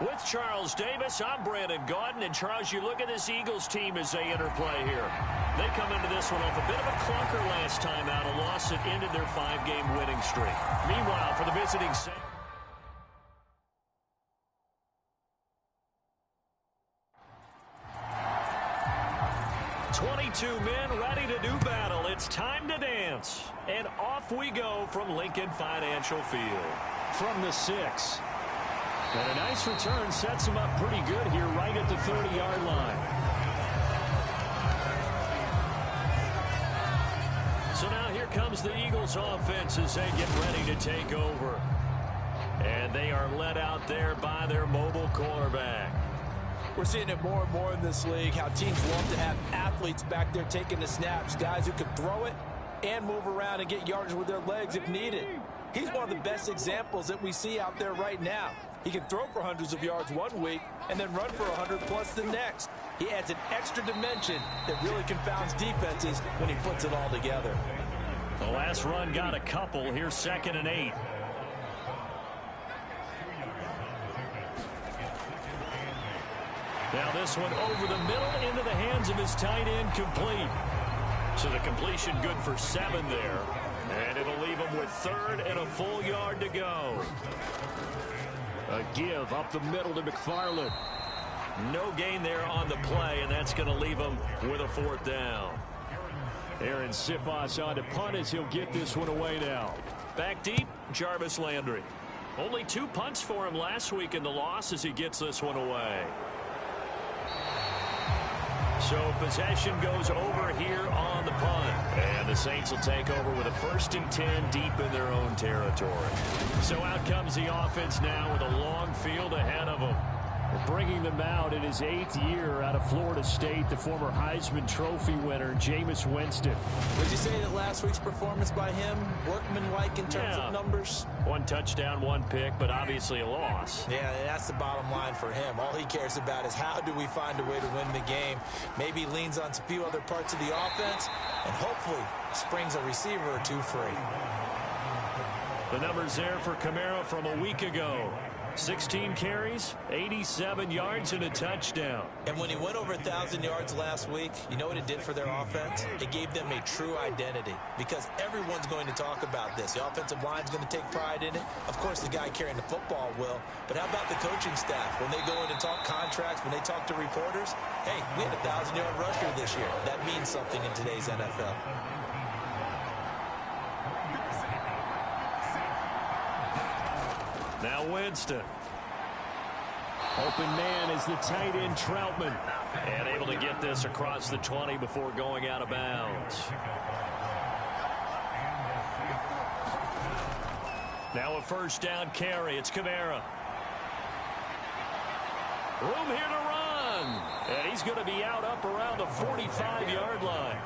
With Charles Davis, I'm Brandon Gaudin. And, Charles, you look at this Eagles team as they interplay here. They come into this one off a bit of a clunker last time out, a loss that ended their 5-game winning streak. Meanwhile, for the visiting Saints, 22 men ready to do battle. It's time to dance. And off we go from Lincoln Financial Field. From the 6. And a nice return sets him up pretty good here right at the 30-yard line. So now here comes the Eagles offense as they get ready to take over. And they are led out there by their mobile quarterback. We're seeing it more and more in this league, how teams love to have athletes back there taking the snaps, guys who can throw it and move around and get yardage with their legs if needed. He's one of the best examples that we see out there right now. He can throw for hundreds of yards one week and then run for 100+ the next. He adds an extra dimension that really confounds defenses when he puts it all together. The last run got a couple. Here's 2nd and 8. Now this one over the middle into the hands of his tight end, complete. So the completion good for 7 there. And it'll leave him with 3rd and a full yard to go. A give up the middle to McFarland. No gain there on the play, and that's going to leave him with a 4th down. Aaron Siposs on to punt as he'll get this one away now. Back deep, Jarvis Landry. Only 2 punts for him last week in the loss as he gets this one away. So possession goes over here on the punt. And the Saints will take over with a 1st and 10 deep in their own territory. So out comes the offense now with a long field ahead of them. We're bringing them out in his 8th year out of Florida State, the former Heisman Trophy winner, Jameis Winston. Would you say that last week's performance by him, workmanlike in terms of numbers? 1 touchdown, 1 pick, but obviously a loss. Yeah, that's the bottom line for him. All he cares about is how do we find a way to win the game. Maybe leans on a few other parts of the offense and hopefully springs a receiver or 2 free. The numbers there for Kamara from a week ago. 16 carries, 87 yards, and a touchdown. And when he went over 1,000 yards last week, you know what it did for their offense? It gave them a true identity because everyone's going to talk about this. The offensive line's going to take pride in it. Of course, the guy carrying the football will. But how about the coaching staff? When they go in and talk contracts, when they talk to reporters, hey, we had a 1,000-yard rusher this year. That means something in today's NFL. Now Winston. Open man is the tight end Troutman. And able to get this across the 20 before going out of bounds. Now a 1st down carry. It's Kamara. Room here to run. And he's going to be out up around the 45-yard line.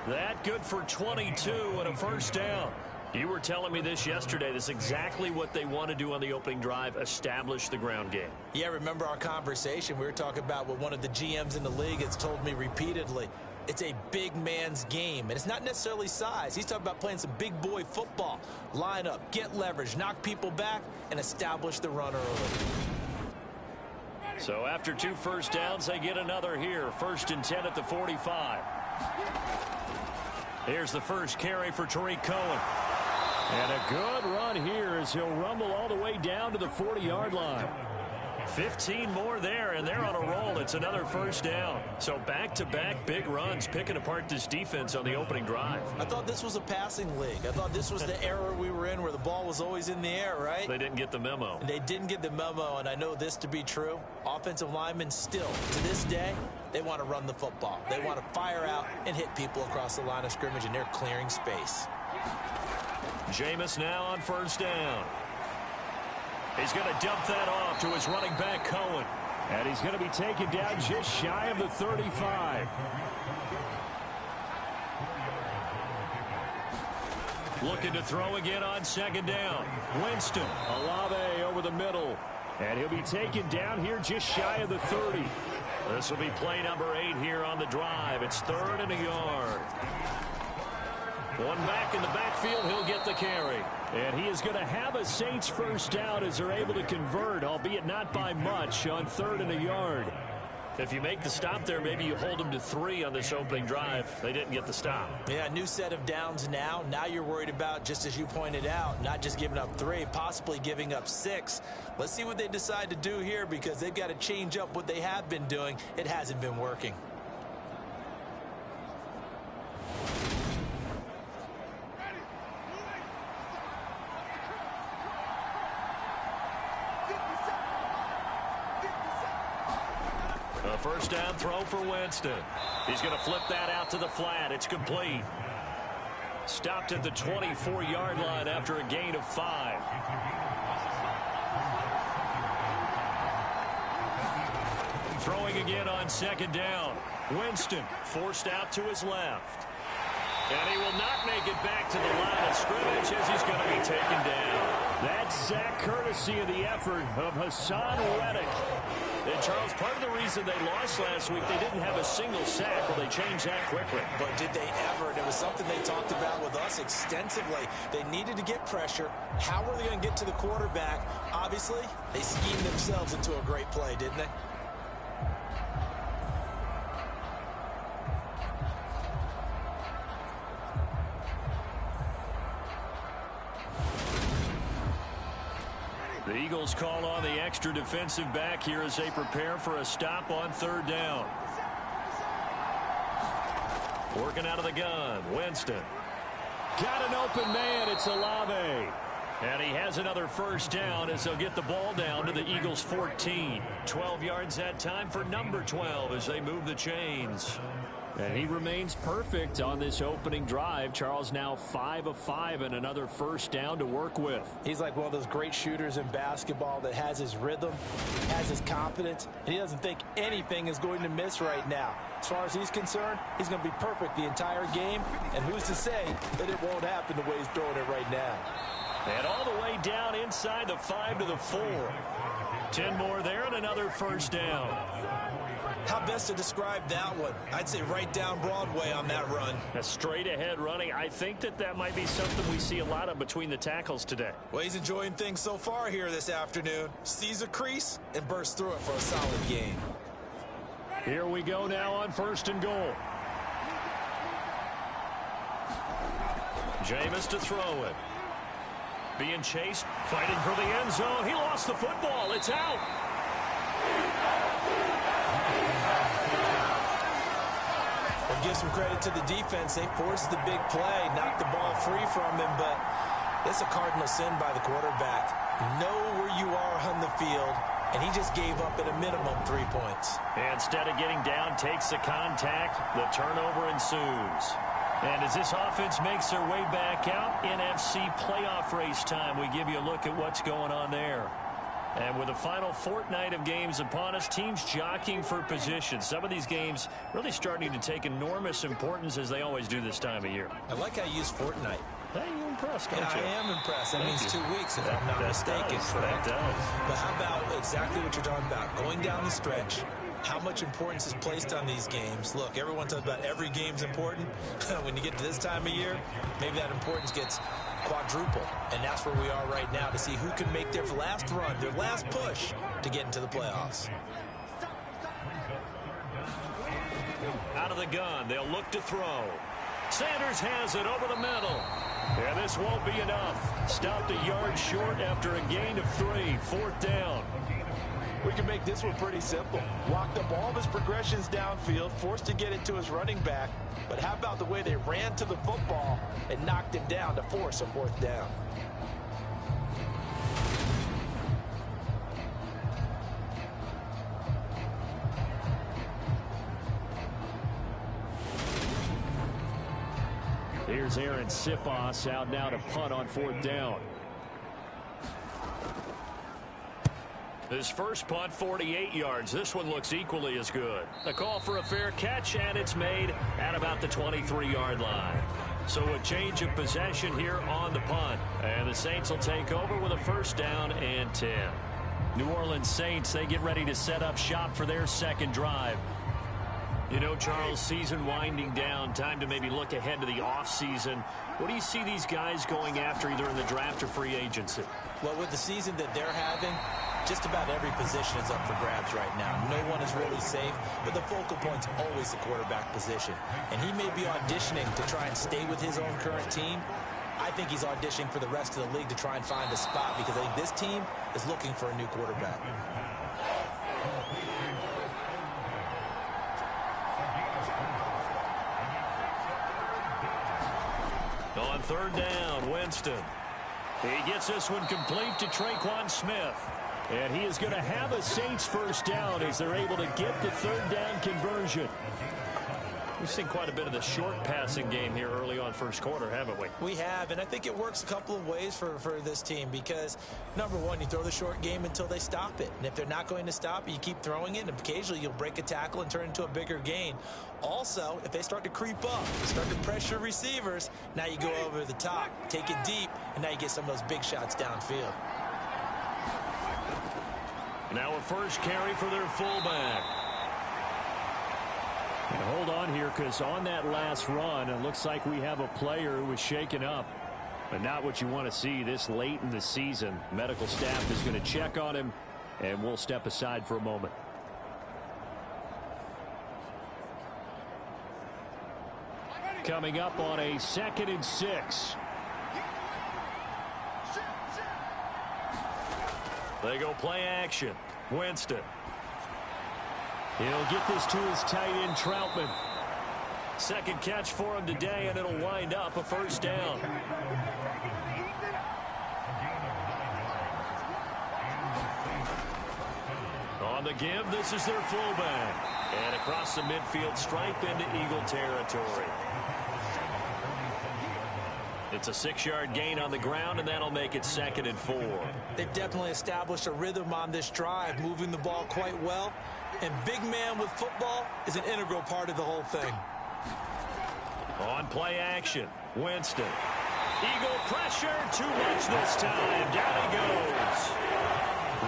That good for 22 and a 1st down. You were telling me this yesterday. This is exactly what they want to do on the opening drive, establish the ground game. Yeah, remember our conversation? We were talking about what one of the GMs in the league has told me repeatedly. It's a big man's game, and it's not necessarily size. He's talking about playing some big boy football. Line up, get leverage, knock people back, and establish the run early. So after 2 1st downs, they get another here. 1st and 10 at the 45. Here's the first carry for Tariq Cohen. And a good run here as he'll rumble all the way down to the 40-yard line. 15 more there, and they're on a roll. It's another 1st down. So back-to-back big runs, picking apart this defense on the opening drive. I thought this was a passing league. I thought this was the era we were in where the ball was always in the air, right? They didn't get the memo. And they didn't get the memo, and I know this to be true. Offensive linemen still, to this day, they want to run the football. They want to fire out and hit people across the line of scrimmage, and they're clearing space. Jameis now on 1st down. He's going to dump that off to his running back, Cohen. And he's going to be taken down just shy of the 35. Looking to throw again on 2nd down. Winston. Olave over the middle. And he'll be taken down here just shy of the 30. This will be play number 8 here on the drive. It's 3rd and a yard. One back in the backfield. He'll get the carry. And he is going to have a Saints first down as they're able to convert, albeit not by much, on 3rd and a yard. If you make the stop there, maybe you hold them to 3 on this opening drive. They didn't get the stop. Yeah, new set of downs now. Now you're worried about, just as you pointed out, not just giving up 3, possibly giving up 6. Let's see what they decide to do here, because they've got to change up what they have been doing. It hasn't been working. A first down throw for Winston. He's going to flip that out to the flat. It's complete. Stopped at the 24-yard line after a gain of 5. Throwing again on 2nd down. Winston forced out to his left. And he will not make it back to the line of scrimmage as he's going to be taken down. That's sack courtesy of the effort of Hassan Reddick. And Charles, part of the reason they lost last week, they didn't have a single sack. Well, they changed that quickly. But did they ever? And it was something they talked about with us extensively. They needed to get pressure. How were they going to get to the quarterback? Obviously, they schemed themselves into a great play, didn't they? The Eagles call on the extra defensive back here as they prepare for a stop on 3rd down. Working out of the gun, Winston. Got an open man. It's Olave. And he has another first down as they'll get the ball down to the Eagles' 14. 12 yards that time for number 12 as they move the chains. And he remains perfect on this opening drive. Charles now 5 of 5 and another first down to work with. He's like one of those great shooters in basketball that has his rhythm, has his confidence, and he doesn't think anything is going to miss right now. As far as he's concerned, he's going to be perfect the entire game, and who's to say that it won't happen the way he's throwing it right now. And all the way down inside the 5 to the 4. 10 more there and another first down. How best to describe that one? I'd say right down Broadway on that run. A straight ahead running. I think that might be something we see a lot of between the tackles today. Well, he's enjoying things so far here this afternoon. Sees a crease and bursts through it for a solid gain. Here we go now on 1st and goal. Jameis to throw it. Being chased, fighting for the end zone. He lost the football. It's out. We'll give some credit to the defense. They forced the big play, knocked the ball free from him, but it's a cardinal sin by the quarterback. Know where you are on the field, and he just gave up at a minimum 3 points. Instead of getting down, takes the contact. The turnover ensues. And as this offense makes their way back out, NFC playoff race time, we give you a look at what's going on there. And with the final fortnight of games upon us, teams jockeying for position. Some of these games really starting to take enormous importance as they always do this time of year. I like how you use fortnight. Hey, you're impressed, don't you? I am impressed. That means 2 weeks, if I'm not mistaken. That does. But how about exactly what you're talking about? Going down the stretch, how much importance is placed on these games. Look, everyone talks about every game's important. When you get to this time of year, maybe that importance gets quadruple. And that's where we are right now to see who can make their last run, their last push to get into the playoffs. Out of the gun, they'll look to throw. Sanders has it over the middle. And this won't be enough. Stopped a yard short after a gain of 3. 4th down. We can make this one pretty simple. Walked up all of his progressions downfield, forced to get it to his running back. But how about the way they ran to the football and knocked him down to force a 4th down? Here's Aaron Sipos out now to punt on 4th down. His first punt, 48 yards. This one looks equally as good. A call for a fair catch, and it's made at about the 23-yard line. So a change of possession here on the punt. And the Saints will take over with a first down and 10. New Orleans Saints, they get ready to set up shop for their second drive. You know, Charles, season winding down, time to maybe look ahead to the offseason. What do you see these guys going after either in the draft or free agency? Well, with the season that they're having, just about every position is up for grabs right now. No one is really safe, but the focal point's always the quarterback position. And he may be auditioning to try and stay with his own current team. I think he's auditioning for the rest of the league to try and find a spot because I think this team is looking for a new quarterback. On third down, Winston. He gets this one complete to Traquan Smith. And he is going to have a Saints first down as they're able to get the third down conversion. We've seen quite a bit of the short passing game here early on first quarter, haven't we? We have, and I think it works a couple of ways for this team because, number one, you throw the short game until they stop it. And if they're not going to stop it, you keep throwing it, and occasionally you'll break a tackle and turn it into a bigger gain. Also, if they start to creep up, they start to pressure receivers, now you go over the top, take it deep, and now you get some of those big shots downfield. Now a first carry for their fullback. And hold on here because on that last run, it looks like we have a player who was shaken up. But not what you want to see this late in the season. Medical staff is going to check on him, and we'll step aside for a moment. Coming up on a 2nd and 6. They go play action. Winston. He'll get this to his tight end, Troutman. Second catch for him today, and it'll wind up a first down. On the give, this is their fullback. And across the midfield stripe into Eagle territory. It's a 6-yard gain on the ground, and that'll make it 2nd and 4. They've definitely established a rhythm on this drive, moving the ball quite well. And big man with football is an integral part of the whole thing. On play action, Winston. Eagle pressure, too much this time. Down he goes.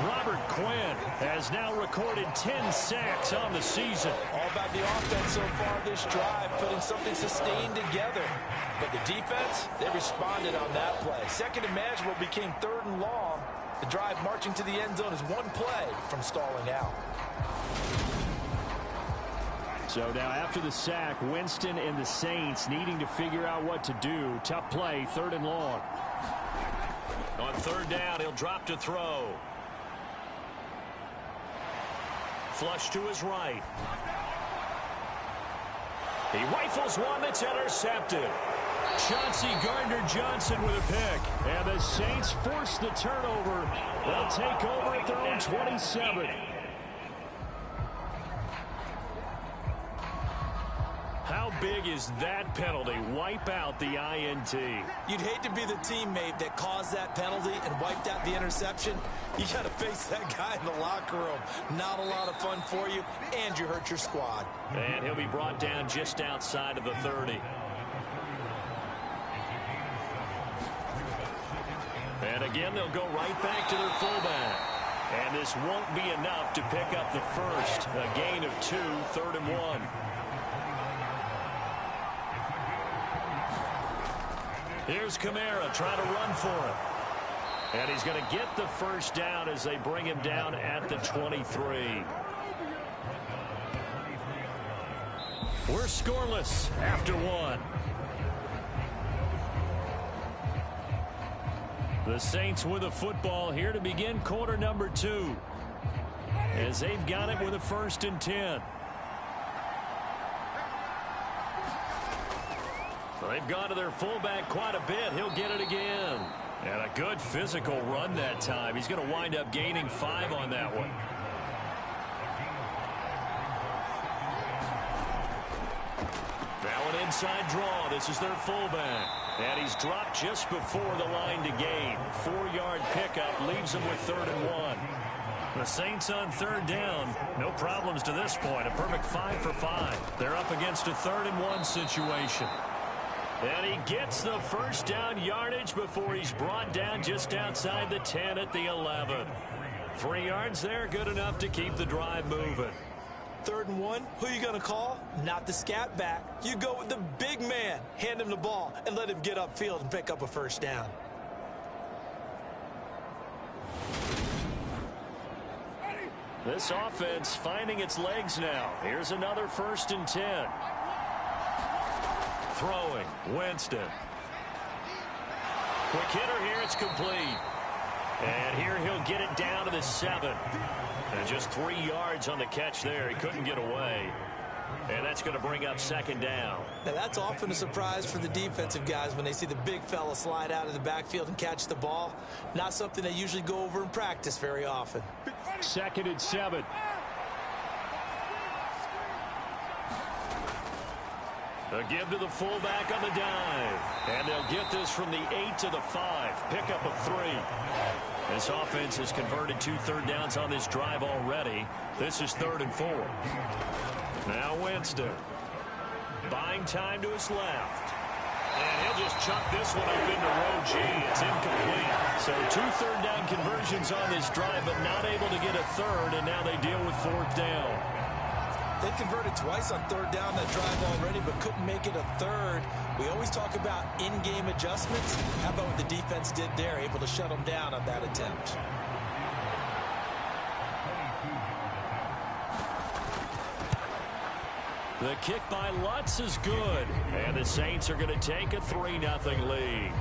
Robert Quinn has now recorded 10 sacks on the season. All about the offense so far this drive, putting something sustained together. But the defense, they responded on that play. Second and manageable became 3rd and long. The drive marching to the end zone is one play from stalling out. So now after the sack, Winston and the Saints needing to figure out what to do. Tough play, 3rd and long. On third down, he'll drop to throw. Flush to his right. He rifles one that's intercepted. Chauncey Gardner-Johnson with a pick. And the Saints force the turnover. They'll take over at their own 27. How big is that penalty? Wipe out the INT. You'd hate to be the teammate that caused that penalty and wiped out the interception. You got to face that guy in the locker room. Not a lot of fun for you, and you hurt your squad. And he'll be brought down just outside of the 30. And again, they'll go right back to their fullback. And this won't be enough to pick up the first. A gain of 2, 3rd and 1. Here's Kamara trying to run for it. And he's going to get the first down as they bring him down at the 23. We're scoreless after 1. The Saints with a football here to begin quarter number 2. As they've got it with a 1st and 10. They've gone to their fullback quite a bit. He'll get it again. And a good physical run that time. He's going to wind up gaining 5 on that one. Now an inside draw. This is their fullback. And he's dropped just before the line to gain. 4-yard pickup leaves him with 3rd and 1. The Saints on 3rd down. No problems to this point. A perfect 5 for 5. They're up against a 3rd and 1 situation. And he gets the first down yardage before he's brought down just outside the 10 at the 11. 3 yards there, good enough to keep the drive moving. 3rd and 1, who are you going to call? Not the scat back. You go with the big man. Hand him the ball and let him get upfield and pick up a first down. This offense finding its legs now. Here's another 1st and 10. Throwing, Winston. Quick hitter here, it's complete. And here he'll get it down to the 7. And just 3 yards on the catch there. He couldn't get away. And that's going to bring up 2nd down. Now that's often a surprise for the defensive guys when they see the big fella slide out of the backfield and catch the ball. Not something they usually go over in practice very often. 2nd and 7. A give to the fullback on the dive. And they'll get this from the 8 to the 5. Pickup of 3. This offense has converted 2 third downs on this drive already. This is 3rd and 4. Now Winston. Buying time to his left. And he'll just chuck this one up into row G. It's incomplete. So 2 third down conversions on this drive, but not able to get a 3rd, and now they deal with 4th down. They converted twice on 3rd down that drive already, but couldn't make it a 3rd. We always talk about in-game adjustments. How about what the defense did there, able to shut them down on that attempt? The kick by Lutz is good, and the Saints are going to take a 3-0 lead.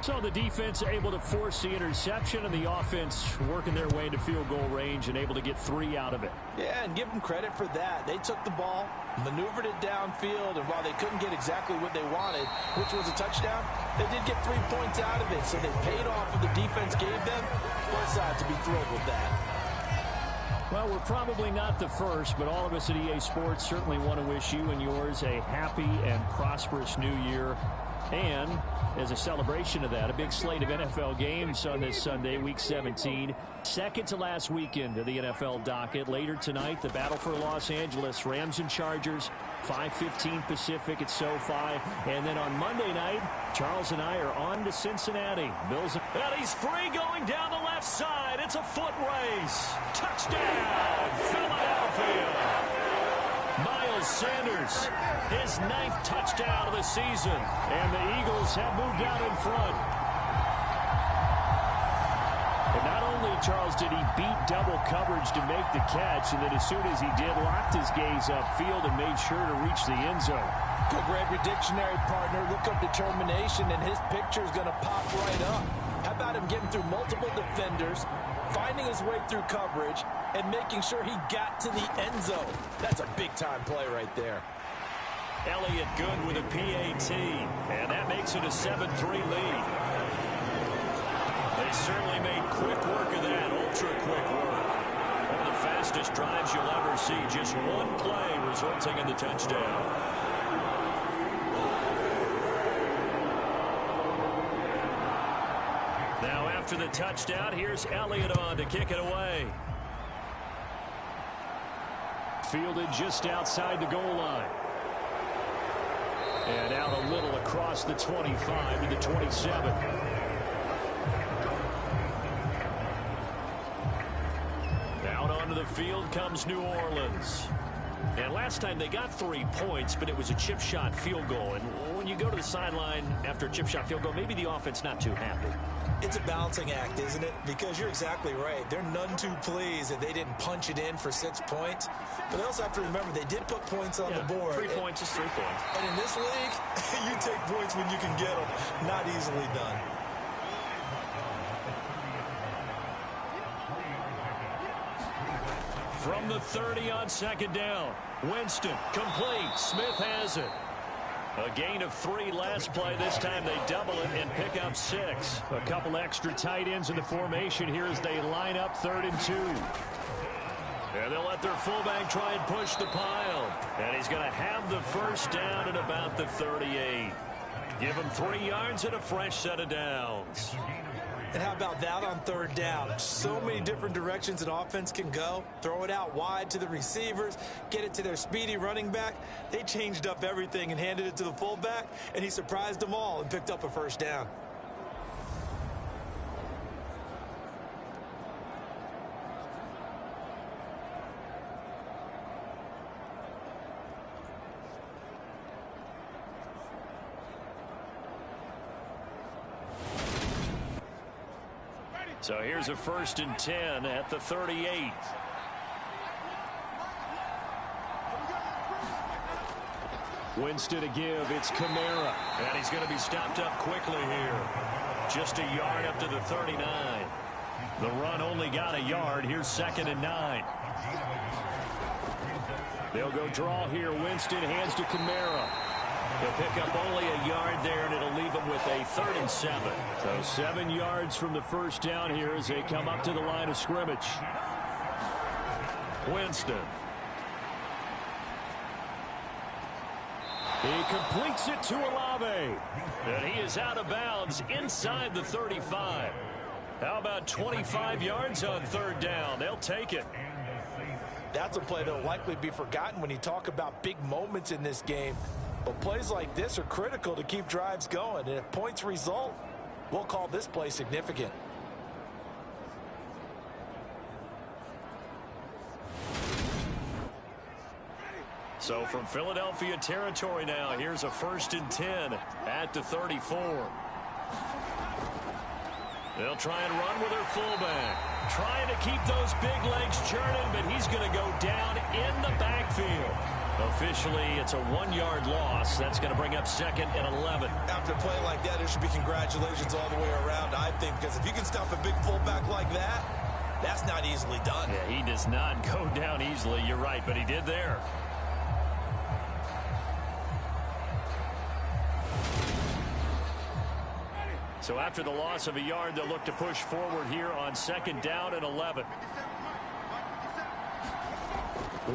So the defense able to force the interception, and the offense working their way into field goal range and able to get 3 out of it. Yeah, and give them credit for that. They took the ball, maneuvered it downfield, and while they couldn't get exactly what they wanted, which was a touchdown, they did get 3 points out of it. So they paid off what the defense gave them. Both sides to be thrilled with that. Well, we're probably not the first, but all of us at EA Sports certainly want to wish you and yours a happy and prosperous new year. And as a celebration of that, a big slate of NFL games on this Sunday, Week 17. Second to last weekend of the NFL docket. Later tonight, the battle for Los Angeles, Rams and Chargers, 5:15 Pacific at SoFi. And then on Monday night, Charles and I are on to Cincinnati. Bills. And he's free going down the left side. It's a foot race. Touchdown, Philadelphia. Miles Sanders, his 9th touchdown of the season. And the Eagles have moved out in front. And not only, Charles, did he beat double coverage to make the catch, and then as soon as he did, locked his gaze upfield and made sure to reach the end zone. Go grab your dictionary, partner. Look up determination, and his picture is going to pop right up. How about him getting through multiple defenders, finding his way through coverage, and making sure he got to the end zone? That's a big-time play right there. Elliott good with a PAT, and that makes it a 7-3 lead. They certainly made quick work of that, ultra-quick work. One of the fastest drives you'll ever see, just one play resulting in the touchdown. Now after the touchdown, here's Elliott on to kick it away. Fielded just outside the goal line. And out a little across the 25 to the 27. Out onto the field comes New Orleans. And last time they got 3 points, but it was a chip shot field goal. And when you go to the sideline after a chip shot field goal, maybe the offense not too happy. It's a balancing act, isn't it? Because you're exactly right. They're none too pleased that they didn't punch it in for 6 points. But they also have to remember they did put points on the board. 3 points is 3 points. And in this league, you take points when you can get them. Not easily done. From the 30 on 2nd down. Winston complete. Smith has it. A gain of 3 last play. This time they double it and pick up 6. A couple extra tight ends in the formation here as they line up 3rd and 2. And they'll let their fullback try and push the pile. And he's going to have the first down at about the 38. Give him 3 yards and a fresh set of downs. And how about that on 3rd down? So many different directions an offense can go. Throw it out wide to the receivers, get it to their speedy running back. They changed up everything and handed it to the fullback, and he surprised them all and picked up a first down. So here's a 1st and 10 at the 38. Winston to give. It's Kamara. And he's going to be stopped up quickly here. Just a yard up to the 39. The run only got a yard. Here's 2nd and 9. They'll go draw here. Winston hands to Kamara. They'll pick up only a yard there, and it'll leave them with a 3rd and 7. So 7 yards from the first down here as they come up to the line of scrimmage. Winston. He completes it to Olave. And he is out of bounds inside the 35. How about 25 yards on 3rd down? They'll take it. That's a play that will likely be forgotten when you talk about big moments in this game. But plays like this are critical to keep drives going. And if points result, we'll call this play significant. So from Philadelphia territory now, here's a 1st and 10 at the 34. They'll try and run with their fullback. Trying to keep those big legs churning, but he's going to go down in the backfield. Officially, it's a 1-yard loss. That's going to bring up 2nd and 11. After a play like that, there should be congratulations all the way around, I think, because if you can stop a big fullback like that, that's not easily done. Yeah, he does not go down easily. You're right, but he did there. So after the loss of a yard, they'll look to push forward here on 2nd down and 11.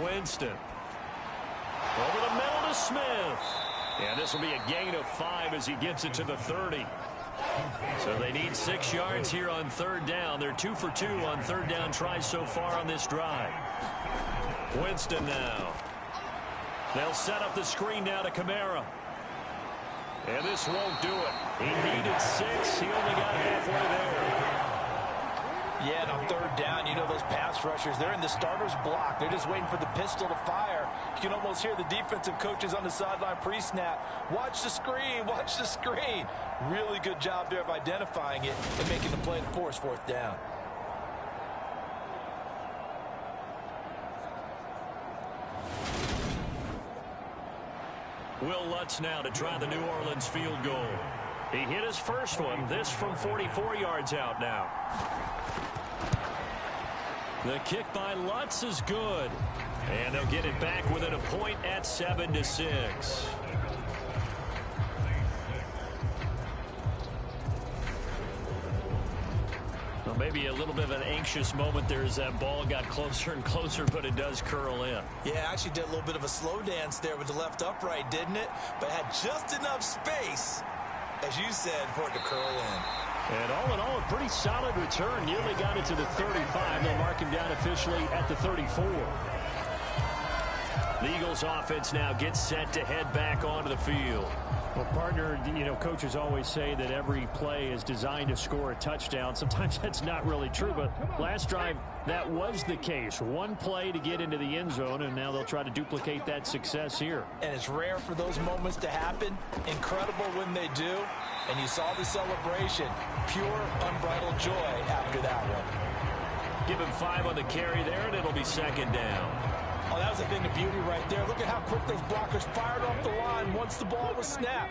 Winston. Over the middle to Smith. And this will be a gain of 5 as he gets it to the 30. So they need 6 yards here on 3rd down. They're 2 for 2 on 3rd down tries so far on this drive. Winston now. They'll set up the screen now to Kamara. And this won't do it. He needed 6. He only got halfway there. Yeah, and on 3rd down, you know those pass rushers, they're in the starter's block. They're just waiting for the pistol to fire. You can almost hear the defensive coaches on the sideline pre-snap. Watch the screen, watch the screen. Really good job there of identifying it and making the play to force 4th down. Will Lutz now to try the New Orleans field goal. He hit his first one. This from 44 yards out now. The kick by Lutz is good. And they'll get it back within a point at 7-6. Well, maybe a little bit of an anxious moment there as that ball got closer and closer, but it does curl in. Yeah, actually did a little bit of a slow dance there with the left upright, didn't it? But had just enough space, as you said, for it to curl in. And all in all, a pretty solid return. Nearly got it to the 35. They'll mark him down officially at the 34. The Eagles offense now gets set to head back onto the field. Well, partner, you know, coaches always say that every play is designed to score a touchdown. Sometimes that's not really true, but last drive, that was the case. One play to get into the end zone, and now they'll try to duplicate that success here. And it's rare for those moments to happen. Incredible when they do. And you saw the celebration. Pure, unbridled joy after that one. Give him 5 on the carry there, and it'll be 2nd down. Oh, that was a thing of beauty right there. Look at how quick those blockers fired off the line once the ball was snapped.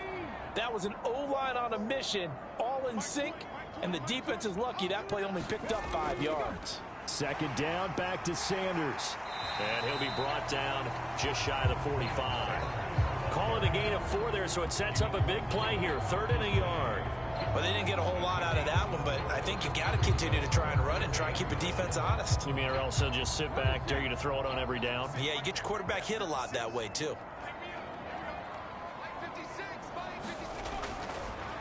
That was an O-line on a mission, all in sync, and the defense is lucky that play only picked up 5 yards. 2nd down, back to Sanders. And he'll be brought down just shy of the 45. Call it a gain of 4 there, so it sets up a big play here. 3rd and a yard. Well, they didn't get a whole lot out of that one, but I think you got to continue to try and run and try and keep the defense honest. You mean or else they'll just sit back, dare you to throw it on every down? Yeah, you get your quarterback hit a lot that way, too.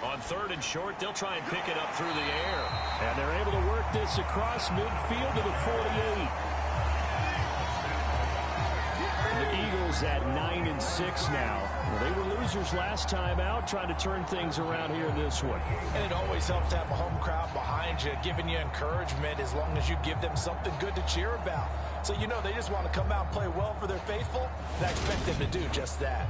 On 3rd and short, they'll try and pick it up through the air. And they're able to work this across midfield to the 48. The Eagles at 9-6 now. Well, they were losers last time out, trying to turn things around here in this one. And it always helps to have a home crowd behind you, giving you encouragement as long as you give them something good to cheer about. So you know they just want to come out and play well for their faithful, and I expect them to do just that.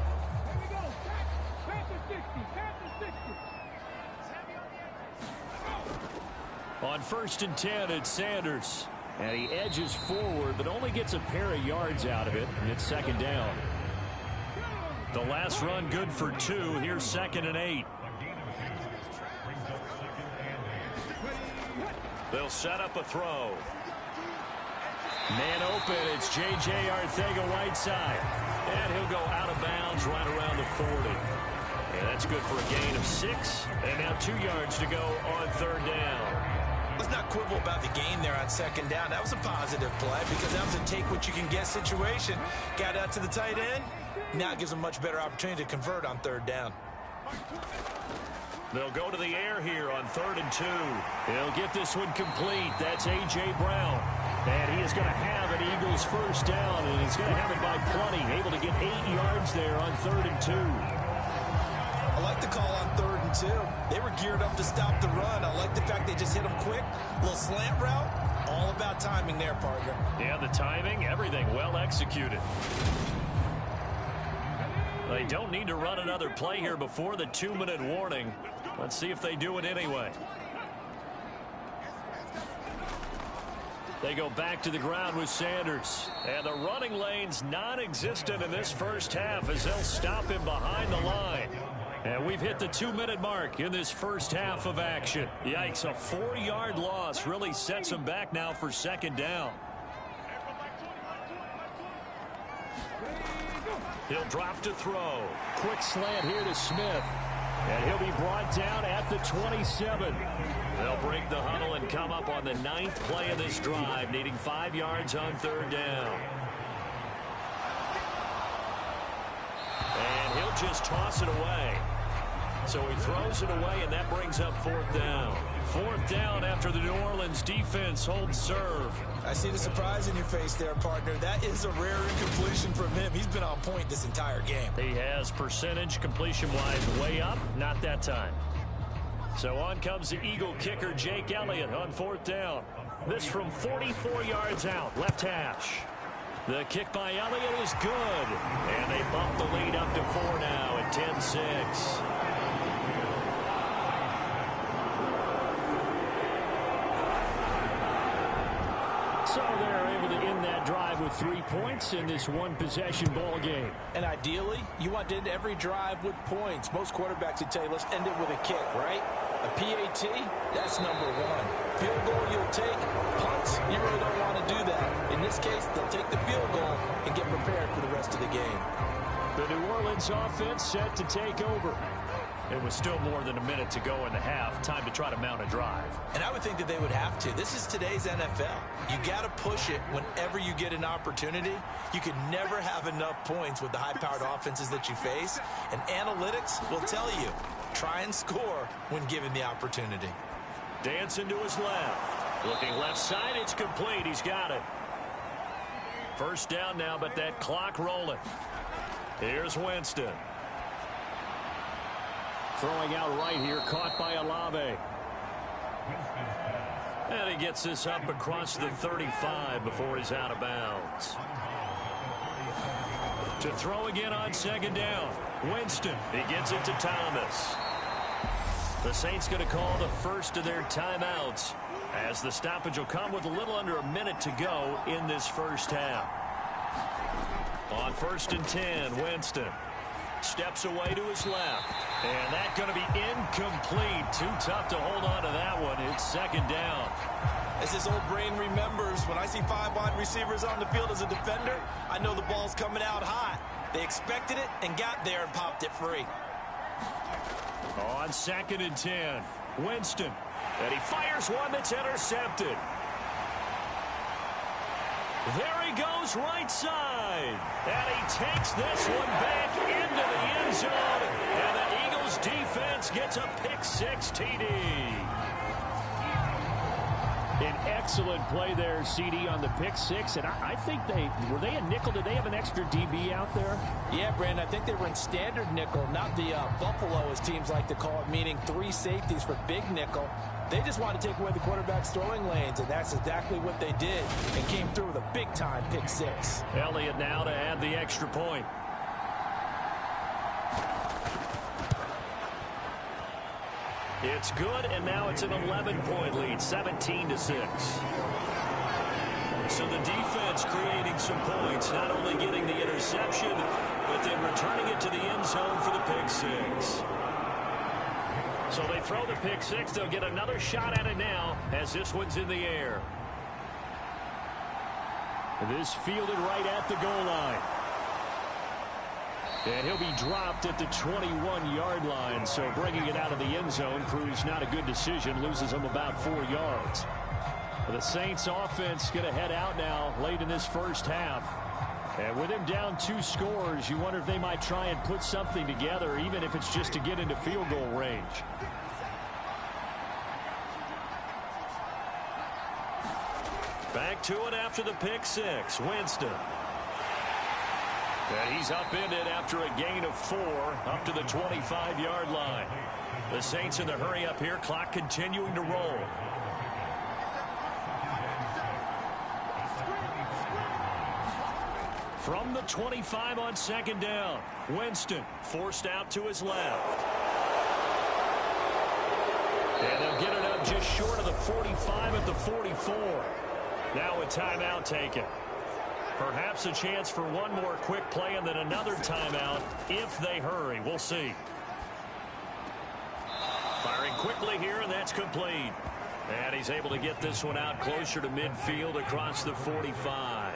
On 1st and 10, it's Sanders. And he edges forward, but only gets a pair of yards out of it, and it's 2nd down. The last run good for 2. Here's 2nd and 8. They'll set up a throw. Man open, it's J.J. Arcega-Whiteside. And he'll go out of bounds right around the 40. And that's good for a gain of 6. And now 2 yards to go on 3rd down. Let's not quibble about the gain there on 2nd down. That was a positive play because that was a take-what-you-can-get situation. Got out to the tight end. Now it gives them a much better opportunity to convert on 3rd down. They'll go to the air here on 3rd and 2. He'll get this one complete. That's A.J. Brown. And he is going to have an Eagles 1st down, and he's going to have it by plenty. Able to get 8 yards there on 3rd and 2. I like the call on 3rd and 2. They were geared up to stop the run. I like the fact they just hit them quick. A little slant route. All about timing there, partner. Yeah, the timing, everything well executed. They don't need to run another play here before the 2-minute warning. Let's see if they do it anyway. They go back to the ground with Sanders. And the running lane's non-existent in this first half as they'll stop him behind the line. And we've hit the 2-minute mark in this first half of action. Yikes, a 4-yard loss really sets him back now for 2nd down. He'll drop to throw. Quick slant here to Smith. And he'll be brought down at the 27. They'll break the huddle and come up on the 9th play of this drive, needing 5 yards on 3rd down. And he'll just toss it away. So he throws it away, and that brings up 4th down. 4th down after the New Orleans defense holds serve. I see the surprise in your face there, partner. That is a rare incompletion from him. He's been on point this entire game. He has percentage completion-wise way up. Not that time. So on comes the Eagle kicker, Jake Elliott, on 4th down. This from 44 yards out, left hash. The kick by Elliott is good. And they bump the lead up to 4 now at 10-6. So they're able to end that drive with 3 points in this one-possession ball game. And ideally, you want to end every drive with points. Most quarterbacks would tell you, let's end it with a kick, right? A PAT, that's number 1. Field goal you'll take. Punts, you really don't want to do that. In this case, they'll take the field goal and get prepared for the rest of the game. The New Orleans offense set to take over. It was still more than a minute to go in the half. Time to try to mount a drive. And I would think that they would have to. This is today's NFL. You got to push it whenever you get an opportunity. You can never have enough points with the high-powered offenses that you face. And analytics will tell you, try and score when given the opportunity. Dancing to his left. Looking left side, it's complete. He's got it. 1st down now, but that clock rolling. Here's Winston. Throwing out right here, caught by Olave. And he gets this up across the 35 before he's out of bounds. To throw again on 2nd down. Winston, he gets it to Thomas. The Saints going to call the first of their timeouts as the stoppage will come with a little under a minute to go in this first half. On 1st and 10, Winston steps away to his left. And that's going to be incomplete. Too tough to hold on to that one. It's 2nd down. As his old brain remembers, when I see 5 wide receivers on the field as a defender, I know the ball's coming out hot. They expected it and got there and popped it free. On 2nd and 10, Winston. And he fires one that's intercepted. There he goes right side. And he takes this one back into the end zone. And the Eagles defense gets a pick-6 TD. An excellent play there, CD, on the pick-6. And I think were they a nickel? Did they have an extra DB out there? Yeah, Brandon, I think they were in standard nickel, not the Buffalo, as teams like to call it, meaning 3 safeties for big nickel. They just wanted to take away the quarterback's throwing lanes, and that's exactly what they did, and came through with a big-time pick-6. Elliott now to add the extra point. It's good, and now it's an 11-point lead, 17-6. So the defense creating some points, not only getting the interception, but then returning it to the end zone for the pick six. So they throw the pick six. They'll get another shot at it now as this one's in the air. This fielded right at the goal line. And he'll be dropped at the 21-yard line. So bringing it out of the end zone proves not a good decision. Loses him about 4 yards. The Saints offense going to head out now late in this first half. And with him down 2 scores, you wonder if they might try and put something together, even if it's just to get into field goal range. Back to it after the pick six. Winston. And he's upended after a gain of 4 up to the 25-yard line. The Saints in the hurry up here. Clock continuing to roll. From the 25 on second down. Winston forced out to his left. And they'll get it up just short of the 45 at the 44. Now a timeout taken. Perhaps a chance for one more quick play and then another timeout if they hurry. We'll see. Firing quickly here, and that's complete. And he's able to get this one out closer to midfield across the 45.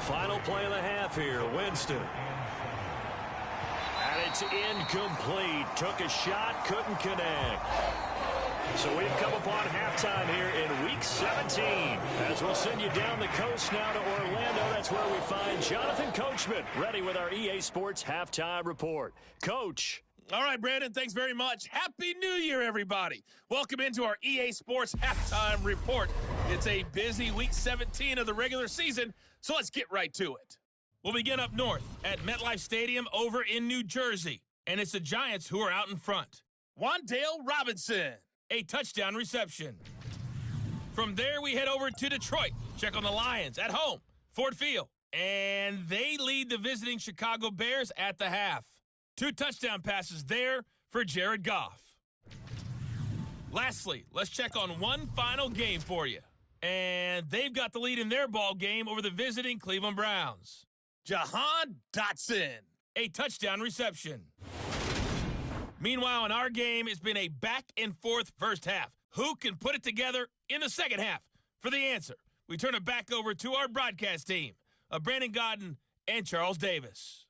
Final play of the half here. Winston. And it's incomplete. Took a shot, couldn't connect. So we've come upon halftime here in Week 17. As we'll send you down the coast now to Orlando. That's where we find Jonathan Coachman ready with our EA Sports Halftime Report. Coach. All right, Brandon, thanks very much. Happy New Year, everybody. Welcome into our EA Sports Halftime Report. It's a busy Week 17 of the regular season, so let's get right to it. We'll begin up north at MetLife Stadium over in New Jersey, and it's the Giants who are out in front. Wan'Dale Robinson, a touchdown reception. From there, we head over to Detroit. Check on the Lions at home, Ford Field, and they lead the visiting Chicago Bears at the half. 2 touchdown passes there for Jared Goff. Lastly, let's check on one final game for you. And they've got the lead in their ball game over the visiting Cleveland Browns. Jahan Dotson, a touchdown reception. Meanwhile, in our game, it's been a back-and-forth first half. Who can put it together in the second half? For the answer, we turn it back over to our broadcast team of Brandon Godden and Charles Davis.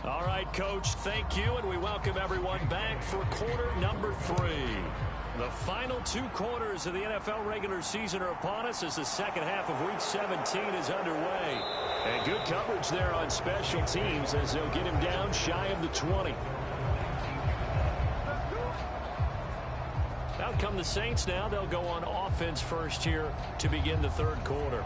All right, Coach, thank you, and we welcome everyone back for quarter number 3. The final 2 quarters of the NFL regular season are upon us as the second half of Week 17 is underway. And good coverage there on special teams as they'll get him down shy of the 20. Out come the Saints now. They'll go on offense first here to begin the third quarter.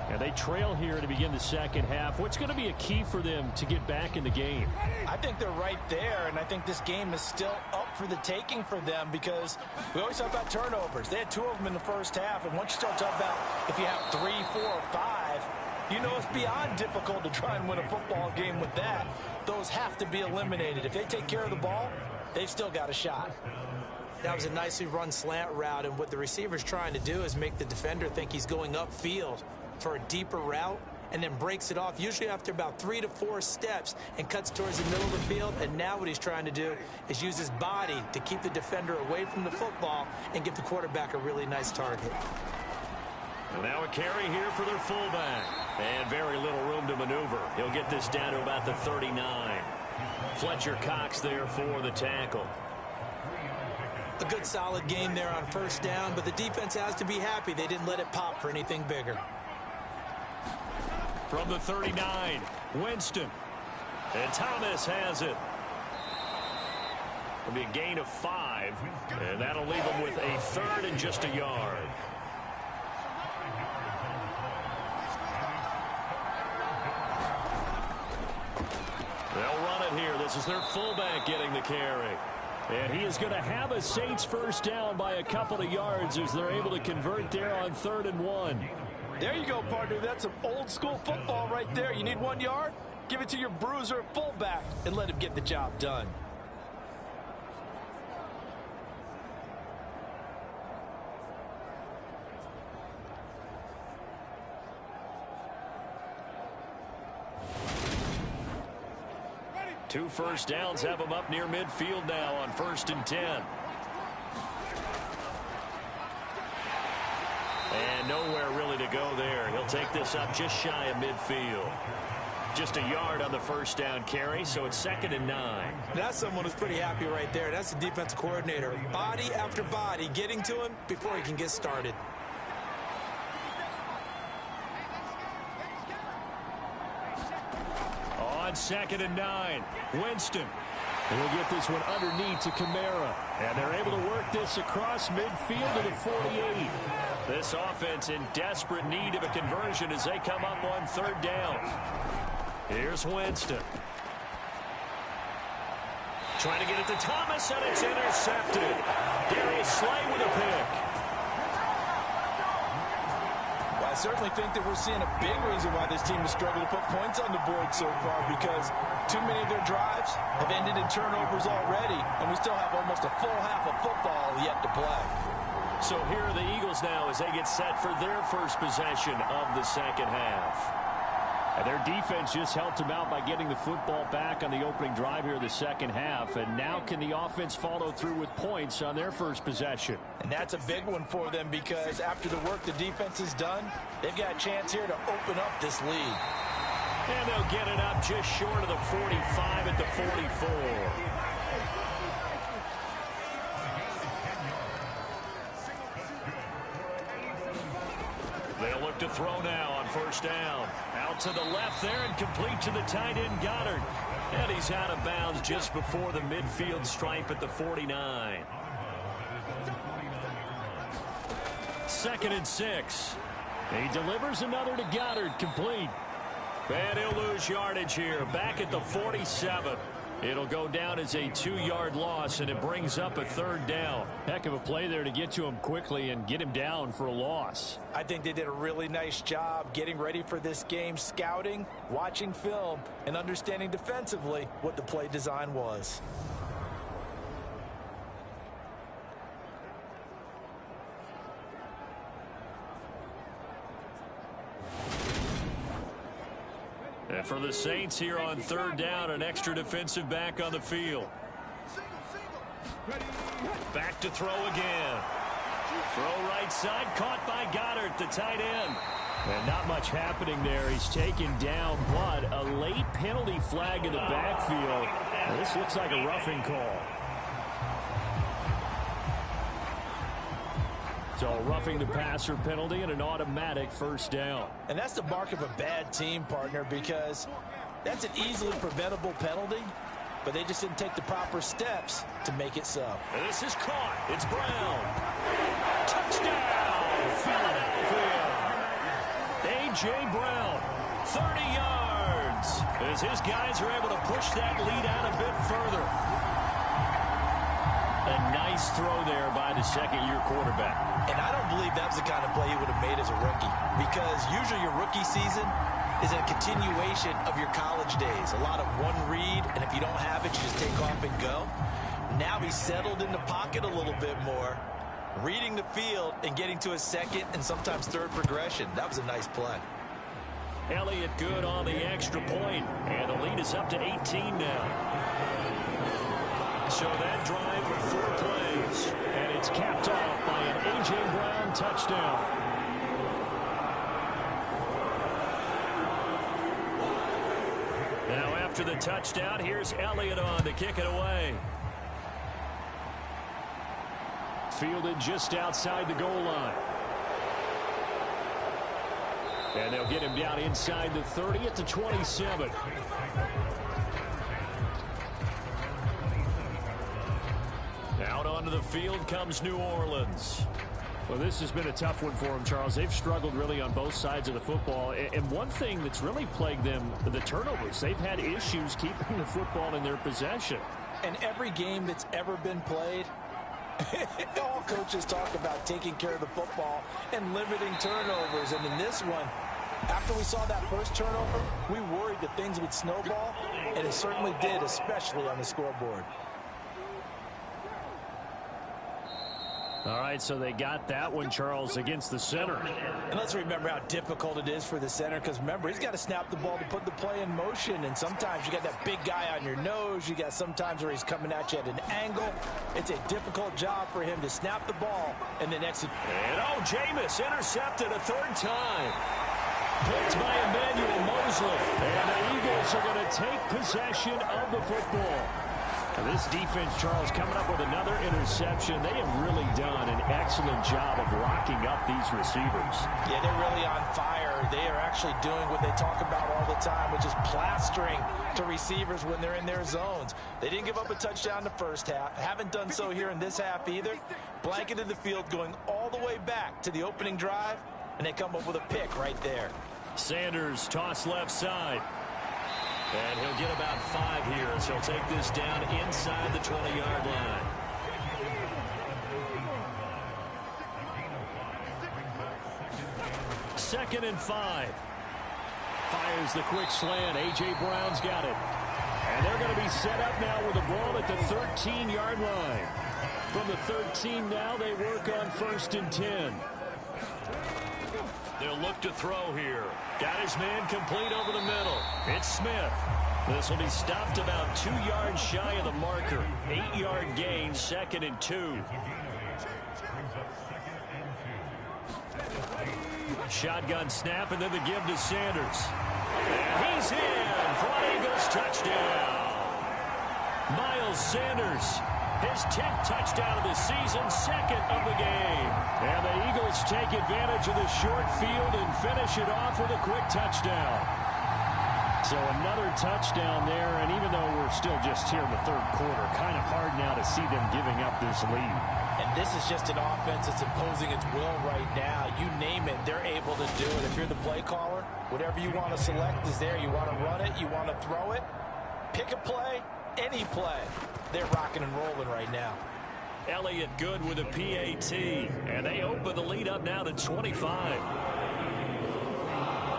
And they trail here to begin the second half. What's going to be a key for them to get back in the game? I think they're right there, and I think this game is still up for the taking for them because we always talk about turnovers. They had 2 of them in the first half, and once you start talking about if you have 3, 4, or 5, you know it's beyond difficult to try and win a football game with that. Those have to be eliminated. If they take care of the ball, they've still got a shot. That was a nicely run slant route, and what the receiver's trying to do is make the defender think he's going upfield for a deeper route, and then breaks it off, usually after about 3 to 4 steps, and cuts towards the middle of the field. And now what he's trying to do is use his body to keep the defender away from the football and give the quarterback a really nice target. And now a carry here for their fullback. And very little room to maneuver. He'll get this down to about the 39. Fletcher Cox there for the tackle. A good solid game there on first down, but the defense has to be happy they didn't let it pop for anything bigger. From the 39, Winston. And Thomas has it. It'll be a gain of 5, and that'll leave them with a 3rd and just a yard. They'll run it here. This is their fullback getting the carry. And he is going to have a Saints first down by a couple of yards as they're able to convert there on 3rd and 1. There you go, partner. That's some old school football right there. You need 1 yard? Give it to your bruiser fullback and let him get the job done. Two first downs have him up near midfield now on 1st and 10. And nowhere really to go there. He'll take this up just shy of midfield. Just a yard on the first down carry, so it's 2nd and 9. That's someone who's pretty happy right there. That's the defensive coordinator. Body after body getting to him before he can get started. On 2nd and 9, Winston. And he'll get this one underneath to Kamara. And they're able to work this across midfield to the 48. This offense in desperate need of a conversion as they come up on 3rd down. Here's Winston. Trying to get it to Thomas, and it's intercepted. Darius Slay with a pick. Well, I certainly think that we're seeing a big reason why this team has struggled to put points on the board so far, because too many of their drives have ended in turnovers already, and we still have almost a full half of football yet to play. So here are the Eagles now as they get set for their first possession of the second half. And their defense just helped them out by getting the football back on the opening drive here in the second half. And now can the offense follow through with points on their first possession? And that's a big one for them, because after the work the defense has done, they've got a chance here to open up this lead. And they'll get it up just short of the 45 at the 44. They'll look to throw now on 1st down. Out to the left there and complete to the tight end Goddard. And he's out of bounds just before the midfield stripe at the 49. 2nd and 6. He delivers another to Goddard, complete. And he'll lose yardage here, back at the 47. It'll go down as a 2-yard loss, and it brings up a 3rd down. Heck of a play there to get to him quickly and get him down for a loss. I think they did a really nice job getting ready for this game, scouting, watching film, and understanding defensively what the play design was. And for the Saints here on 3rd down, an extra defensive back on the field. Back to throw again. Throw right side, caught by Goddard, the tight end. And not much happening there. He's taken down, but a late penalty flag in the backfield. Now, this looks like a roughing call. So roughing the passer penalty and an automatic 1st down. And that's the mark of a bad team, partner, because that's an easily preventable penalty, but they just didn't take the proper steps to make it so. And this is caught. It's Brown. Touchdown, Philadelphia. A.J. Brown, 30 yards, as his guys are able to push that lead out a bit further. A nice throw there by the 2nd-year quarterback. And I don't believe that was the kind of play he would have made as a rookie, because usually your rookie season is a continuation of your college days. A lot of one read, and if you don't have it, you just take off and go. Now he's settled in the pocket a little bit more, reading the field and getting to his 2nd and sometimes 3rd progression. That was a nice play. Elliott good on the extra point, and the lead is up to 18 now. So that drive with 4 plays, and it's capped off by an A.J. Brown touchdown. Now after the touchdown, here's Elliott on to kick it away. Fielded just outside the goal line. And they'll get him down inside the 30 at the 27. Out onto the field comes New Orleans. Well, this has been a tough one for them, Charles. They've struggled really on both sides of the football. And one thing that's really plagued them, the turnovers. They've had issues keeping the football in their possession. And every game that's ever been played, all coaches talk about taking care of the football and limiting turnovers. And in this one, after we saw that first turnover, we worried that things would snowball, and it certainly did, especially on the scoreboard. All right, so they got that one, Charles, against the center. And let's remember how difficult it is for the center, because remember, he's got to snap the ball to put the play in motion, and sometimes you got that big guy on your nose. You got sometimes where he's coming at you at an angle. It's a difficult job for him to snap the ball and then execute. And Jameis intercepted a third time. Picked by Emmanuel Mosley. And the Eagles are going to take possession of the football. Now this defense, Charles, coming up with another interception. They have really done an excellent job of locking up these receivers. Yeah, they're really on fire. They are actually doing what they talk about all the time, which is plastering to receivers when they're in their zones. They didn't give up a touchdown in the first half. Haven't done so here in this half either. Blanketed the field going all the way back to the opening drive, and they come up with a pick right there. Sanders toss left side. And he'll get about 5 here as he'll take this down inside the 20-yard line. Second and 5. Fires the quick slant. A.J. Brown's got it. And they're going to be set up now with the ball at the 13-yard line. From the 13 now, they work on 1st and 10. They'll look to throw here. Got his man complete over the middle. It's Smith. This will be stopped about 2 yards shy of the marker. 8-yard gain, 2nd and 2. Shotgun snap, and then the give to Sanders. And he's in for an Eagles touchdown. Miles Sanders, his 10th touchdown of the season, 2nd of the game. And the Eagles take advantage of the short field and finish it off with a quick touchdown. So another touchdown there, and even though we're still just here in the 3rd quarter, kind of hard now to see them giving up this lead. And this is just an offense that's imposing its will right now. You name it, they're able to do it. If you're the play caller, whatever you want to select is there. You want to run it, you want to throw it, pick a play, any play. They're rocking and rolling right now. Elliott good with a PAT, and they open the lead up now to 25.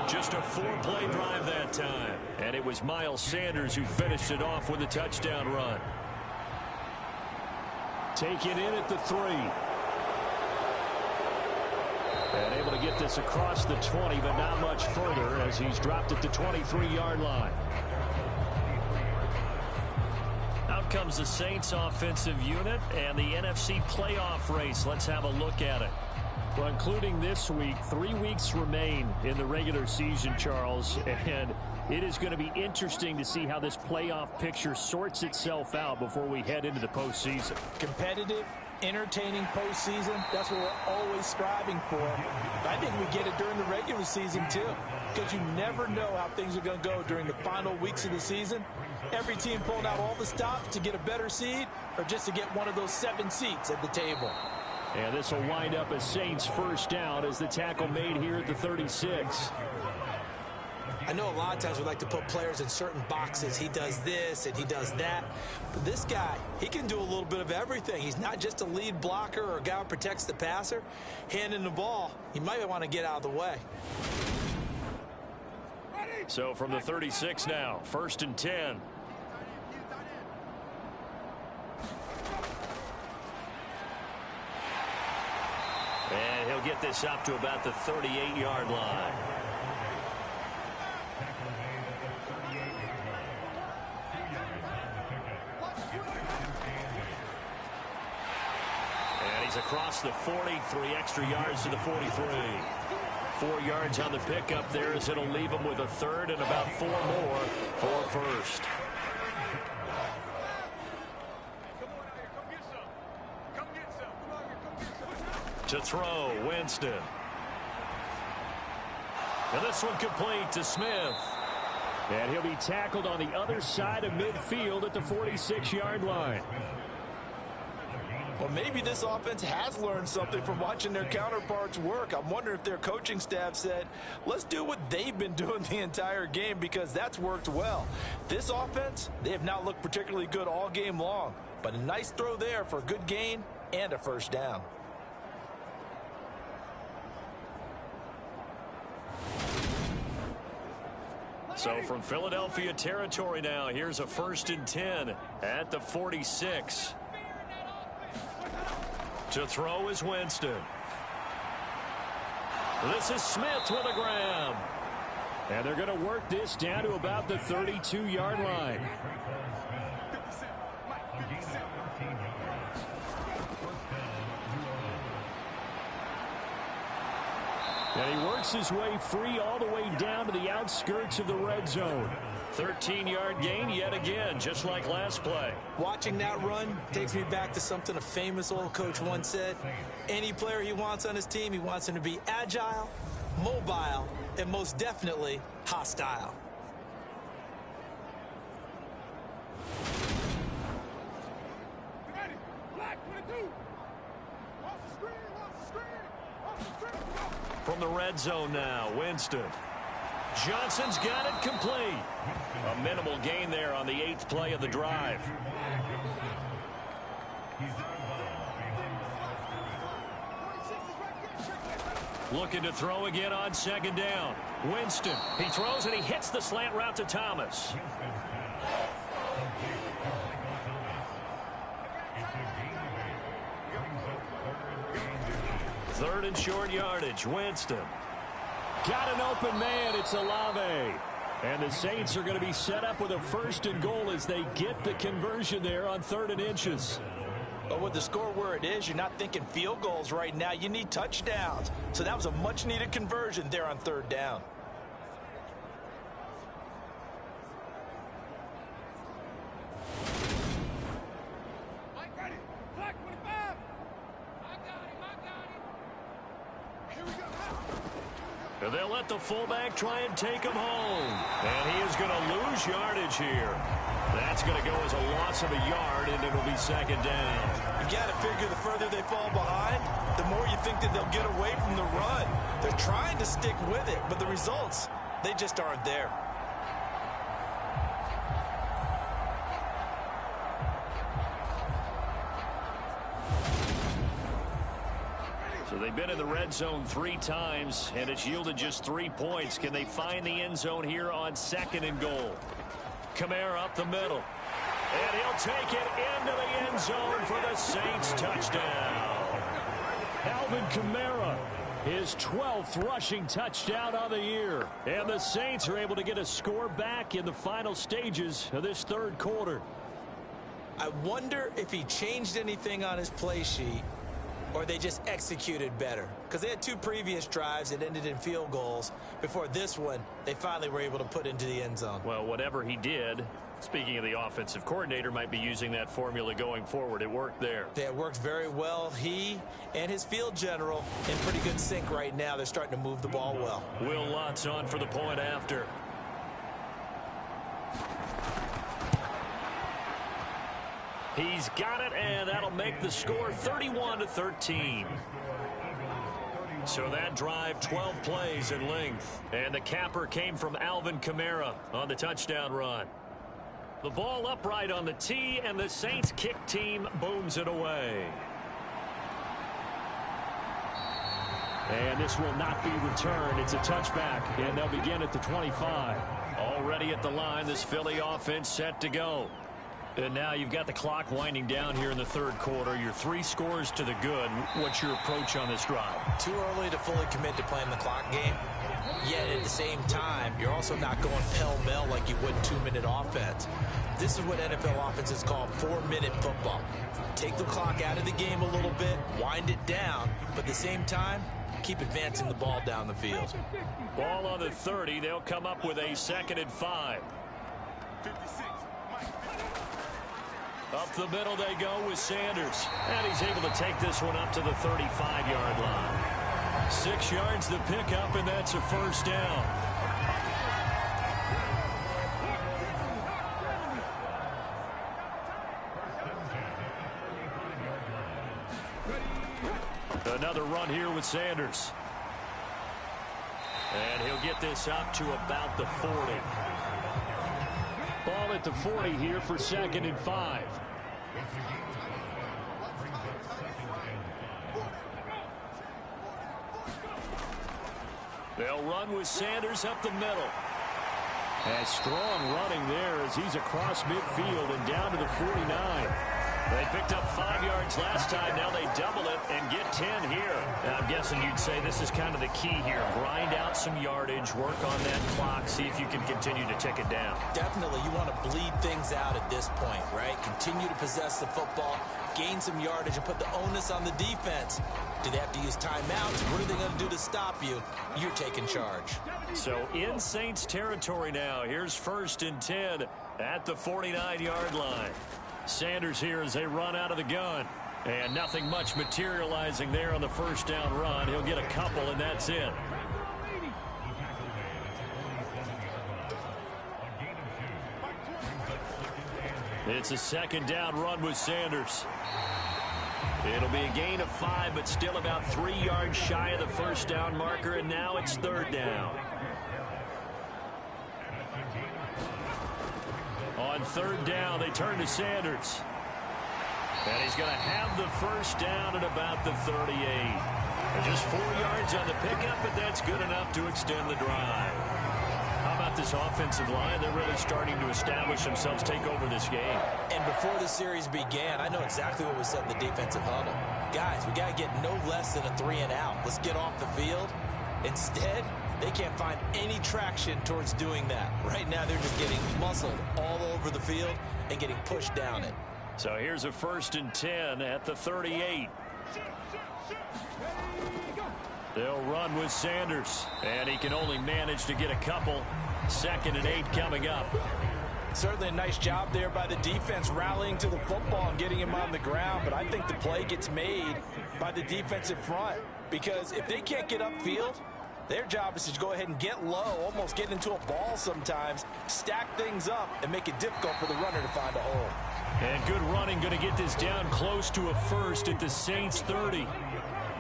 Just a 4-play drive that time, and it was Miles Sanders who finished it off with a touchdown run. Taken in at the 3. And able to get this across the 20, but not much further as he's dropped at the 23-yard line. Out comes the Saints offensive unit and the NFC playoff race. Let's have a look at it. Well, including this week, 3 weeks remain in the regular season, Charles, and it is going to be interesting to see how this playoff picture sorts itself out before we head into the postseason. Competitive, entertaining postseason, that's what we're always striving for. I think we get it during the regular season, too, because you never know how things are going to go during the final weeks of the season. Every team pulling out all the stops to get a better seed or just to get one of those 7 seats at the table. And this will wind up as Saints first down as the tackle made here at the 36. I know a lot of times we like to put players in certain boxes. He does this and he does that. But this guy, he can do a little bit of everything. He's not just a lead blocker or a guy who protects the passer. Handing the ball, he might want to get out of the way. So from the 36 now, 1st and 10. And he'll get this up to about the 38-yard line. And he's across the 40, 3 extra yards to the 43. 4 yards on the pickup there as it'll leave him with a 3rd and about 4 more for 1st. To throw, Winston. And this one complete to Smith. And he'll be tackled on the other side of midfield at the 46-yard line. Well, maybe this offense has learned something from watching their counterparts work. I'm wondering if their coaching staff said, let's do what they've been doing the entire game, because that's worked well. This offense, they have not looked particularly good all game long, but a nice throw there for a good gain and a first down. So from Philadelphia territory now, here's a 1st and 10 at the 46. To throw is Winston. This is Smith with a grab. And they're going to work this down to about the 32-yard line. And he works his way free all the way down to the outskirts of the red zone. 13-yard gain yet again, just like last play. Watching that run takes me back to something a famous old coach once said. Any player he wants on his team, he wants him to be agile, mobile, and most definitely hostile. From the red zone now, Winston. Johnson's got it complete. A minimal gain there on the 8th play of the drive. Looking to throw again on 2nd down. Winston, he throws and he hits the slant route to Thomas. Third and short yardage, Winston. Got an open man, it's Olave. And the Saints are going to be set up with a 1st and goal as they get the conversion there on 3rd and inches. But with the score where it is, you're not thinking field goals right now. You need touchdowns. So that was a much-needed conversion there on 3rd down. They'll let the fullback try and take him home. And he is going to lose yardage here. That's going to go as a loss of a yard, and it'll be 2nd down. You got to figure the further they fall behind, the more you think that they'll get away from the run. They're trying to stick with it, but the results, they just aren't there. So they've been in the red zone 3 times, and it's yielded just 3 points. Can they find the end zone here on 2nd and goal? Kamara up the middle. And he'll take it into the end zone for the Saints touchdown. Alvin Kamara, his 12th rushing touchdown of the year. And the Saints are able to get a score back in the final stages of this 3rd quarter. I wonder if he changed anything on his play sheet, or they just executed better. Because they had 2 previous drives that ended in field goals. Before this one, they finally were able to put into the end zone. Well, whatever he did, speaking of the offensive coordinator, might be using that formula going forward. It worked there. Yeah, it worked very well. He and his field general in pretty good sync right now. They're starting to move the ball well. Will Lutz on for the point after. He's got it, and that'll make the score 31-13. So that drive, 12 plays in length. And the capper came from Alvin Kamara on the touchdown run. The ball upright on the tee, and the Saints kick team booms it away. And this will not be returned. It's a touchback, and they'll begin at the 25. Already at the line, this Philly offense set to go. And now you've got the clock winding down here in the 3rd quarter. You're 3 scores to the good. What's your approach on this drive? Too early to fully commit to playing the clock game. Yet at the same time, you're also not going pell-mell like you would 2-minute offense. This is what NFL offenses call 4-minute football. Take the clock out of the game a little bit, wind it down, but at the same time, keep advancing the ball down the field. Ball on the 30. They'll come up with a 2nd and 5. Up the middle they go with Sanders. And he's able to take this one up to the 35-yard line. 6 yards the pickup, and that's a 1st down. Another run here with Sanders. And he'll get this up to about the 40. Ball at the 40 here for 2nd and 5. They'll run with Sanders up the middle. And strong running there as he's across midfield and down to the 49. They picked up 5 yards last time. Now they double it and get 10 here. And I'm guessing you'd say this is kind of the key here. Grind out some yardage, work on that clock, see if you can continue to tick it down. Definitely, you want to bleed things out at this point, right? Continue to possess the football, gain some yardage, and put the onus on the defense. Do they have to use timeouts? What are they going to do to stop you? You're taking charge. So in Saints territory now. Here's 1st and 10 at the 49-yard line. Sanders here as they run out of the gun. And nothing much materializing there on the 1st down run. He'll get a couple, and that's it. It's a 2nd down run with Sanders. It'll be a gain of 5, but still about 3 yards shy of the 1st down marker, and now it's 3rd down. On 3rd down, they turn to Sanders. And he's going to have the 1st down at about the 38. And just 4 yards on the pickup, but that's good enough to extend the drive. How about this offensive line? They're really starting to establish themselves, take over this game. And before the series began, I know exactly what was said in the defensive huddle. Guys, we got to get no less than a 3 and out. Let's get off the field. Instead, they can't find any traction towards doing that. Right now, they're just getting muscled all over the field and getting pushed down it. So here's a 1st and 10 at the 38. They'll run with Sanders, and he can only manage to get a couple. 2nd and 8 coming up. Certainly a nice job there by the defense rallying to the football and getting him on the ground, but I think the play gets made by the defensive front, because if they can't get upfield, their job is to go ahead and get low, almost get into a ball sometimes, stack things up, and make it difficult for the runner to find a hole. And good running, going to get this down close to a 1st at the Saints 30.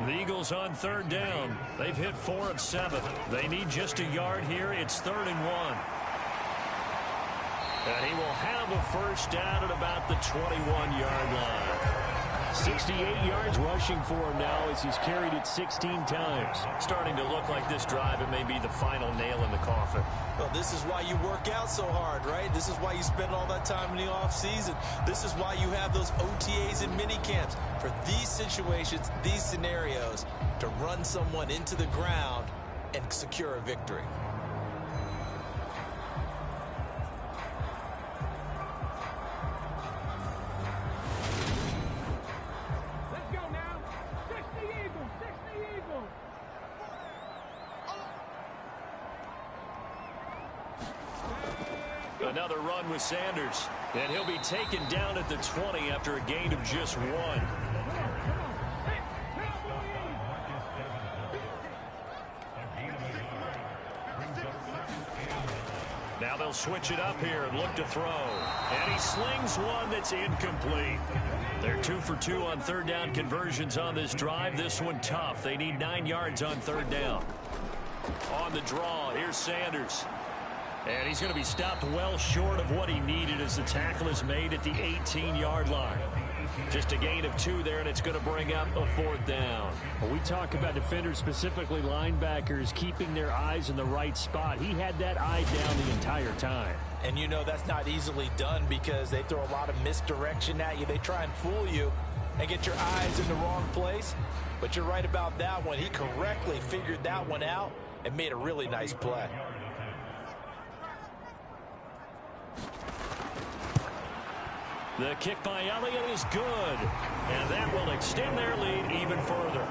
The Eagles on 3rd down. They've hit 4 of 7. They need just a yard here. It's 3rd and 1. And he will have a 1st down at about the 21-yard line. 68 yards rushing for him now as he's carried it 16 times. Starting to look like this drive, it may be the final nail in the coffin. Well, this is why you work out so hard, right? This is why you spend all that time in the offseason. This is why you have those OTAs and mini camps. For these situations, these scenarios, to run someone into the ground and secure a victory. Another run with Sanders, and he'll be taken down at the 20 after a gain of just 1. Now they'll switch it up here and look to throw. And he slings one that's incomplete. They're 2 for 2 on 3rd down conversions on this drive. This one tough. They need 9 yards on 3rd down. On the draw, here's Sanders. And he's going to be stopped well short of what he needed as the tackle is made at the 18-yard line. Just a gain of 2 there, and it's going to bring up a 4th down. Well, we talk about defenders, specifically linebackers, keeping their eyes in the right spot. He had that eye down the entire time. And you know that's not easily done because they throw a lot of misdirection at you. They try and fool you and get your eyes in the wrong place. But you're right about that one. He correctly figured that one out and made a really nice play. The kick by Elliott is good, and that will extend their lead even further.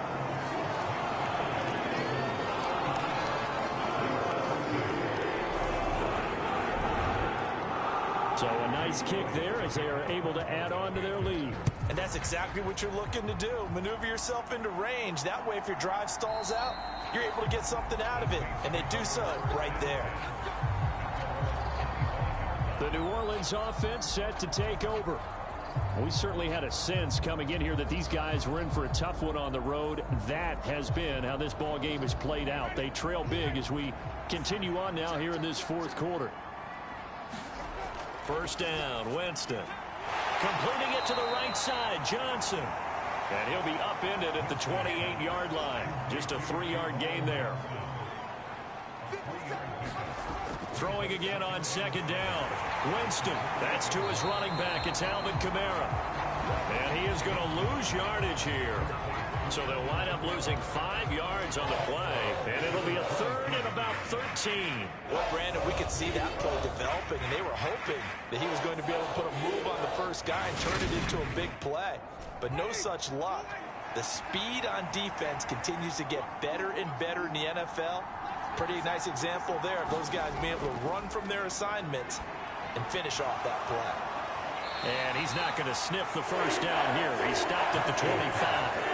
So a nice kick there as they are able to add on to their lead. And that's exactly what you're looking to do. Maneuver yourself into range. That way, if your drive stalls out, you're able to get something out of it. And they do so right there. The New Orleans offense set to take over. We certainly had a sense coming in here that these guys were in for a tough one on the road. That has been how this ball game has played out. They trail big as we continue on now here in this fourth quarter. First down, Winston. Completing it to the right side, Johnson. And he'll be upended at the 28-yard line. Just a 3-yard gain there. Throwing again on second down. Winston, that's to his running back. It's Alvin Kamara. And he is going to lose yardage here. So they'll wind up losing 5 yards on the play. And it'll be a third and about 13. Well, Brandon, we could see that play developing, and they were hoping that he was going to be able to put a move on the first guy and turn it into a big play. But no such luck. The speed on defense continues to get better and better in the NFL. Pretty nice example there of those guys being able to run from their assignments and finish off that play. And he's not going to sniff the first down here. He stopped at the 25.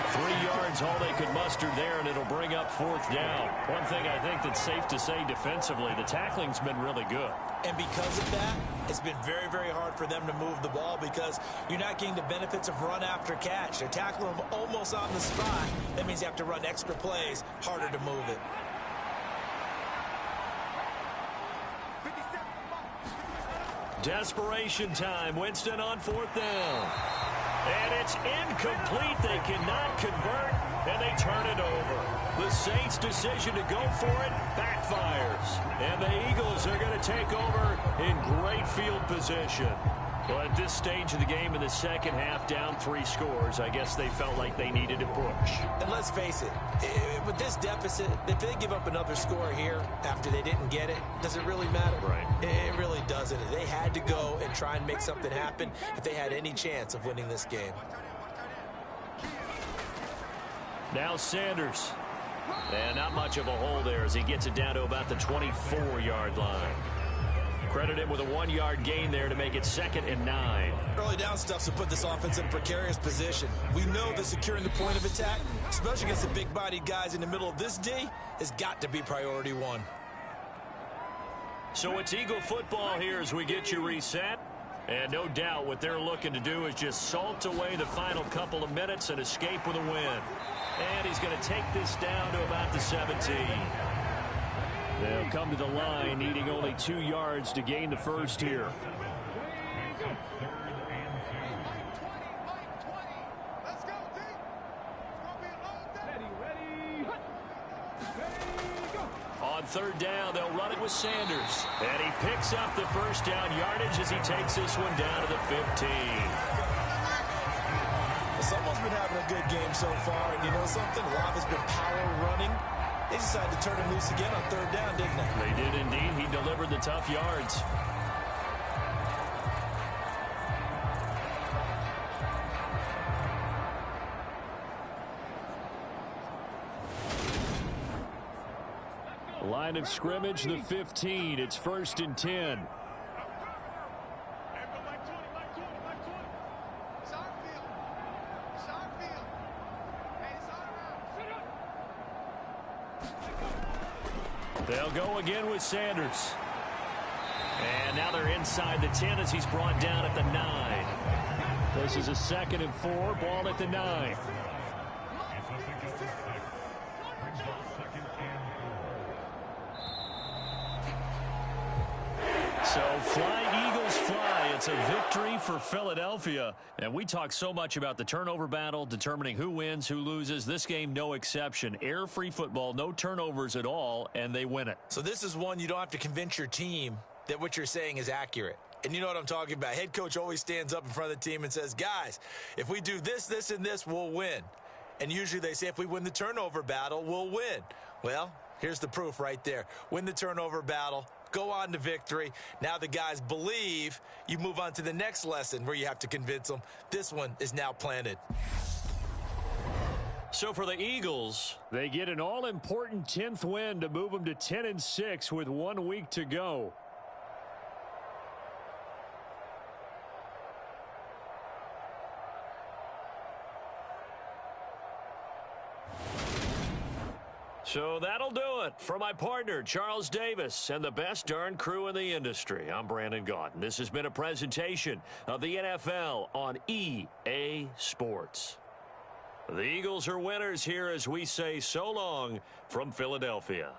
3 yards, all they could muster there, and it'll bring up fourth down. One thing I think that's safe to say defensively, the tackling's been really good. And because of that, it's been very, very hard for them to move the ball because you're not getting the benefits of run after catch. They're tackling them almost on the spot. That means you have to run extra plays, harder to move it. Desperation time. Winston on fourth down. And it's incomplete. They cannot convert, and they turn it over. The Saints' decision to go for it backfires. And the Eagles are going to take over in great field position. Well, at this stage of the game in the second half, down 3 scores, I guess they felt like they needed to push. And let's face it, with this deficit, if they give up another score here after they didn't get it, does it really matter? Right. It really doesn't. They had to go and try and make something happen if they had any chance of winning this game. Now Sanders. And not much of a hole there as he gets it down to about the 24-yard line. Credit him with a 1-yard gain there to make it 2nd and 9. Early down stuffs to put this offense in a precarious position. We know that securing the point of attack, especially against the big-bodied guys in the middle of this D, has got to be priority 1. So it's Eagle football here as we get you reset. And no doubt what they're looking to do is just salt away the final couple of minutes and escape with a win. And he's going to take this down to about the 17. They'll come to the line, needing only 2 yards to gain the first here. On third down, they'll run it with Sanders. And he picks up the first down yardage as he takes this one down to the 15. Someone's been having a good game so far, and you know something? A lot has been power running. They decided to turn him loose again on third down, didn't they? They did indeed. He delivered the tough yards. Line of scrimmage, the 15. It's 1st and 10. They'll go again with Sanders. And now they're inside the 10 as he's brought down at the 9. This is a 2nd and 4, ball at the 9. So fly, Eagles, fly. It's a victory for Philadelphia. And we talk so much about the turnover battle, determining who wins, who loses. This game, no exception. Air-free football, no turnovers at all, and they win it. So this is one you don't have to convince your team that what you're saying is accurate. And you know what I'm talking about. Head coach always stands up in front of the team and says, guys, if we do this, this, and this, we'll win. And usually they say if we win the turnover battle, we'll win. Well, here's the proof right there. Win the turnover battle. Go on to victory. Now the guys believe. You move on to the next lesson where you have to convince them. This one is now planted. So for the Eagles, they get an all-important 10th win to move them to 10-6 with 1 week to go. So that'll do it. For my partner, Charles Davis, and the best darn crew in the industry, I'm Brandon Gaudin. This has been a presentation of the NFL on EA Sports. The Eagles are winners here as we say so long from Philadelphia.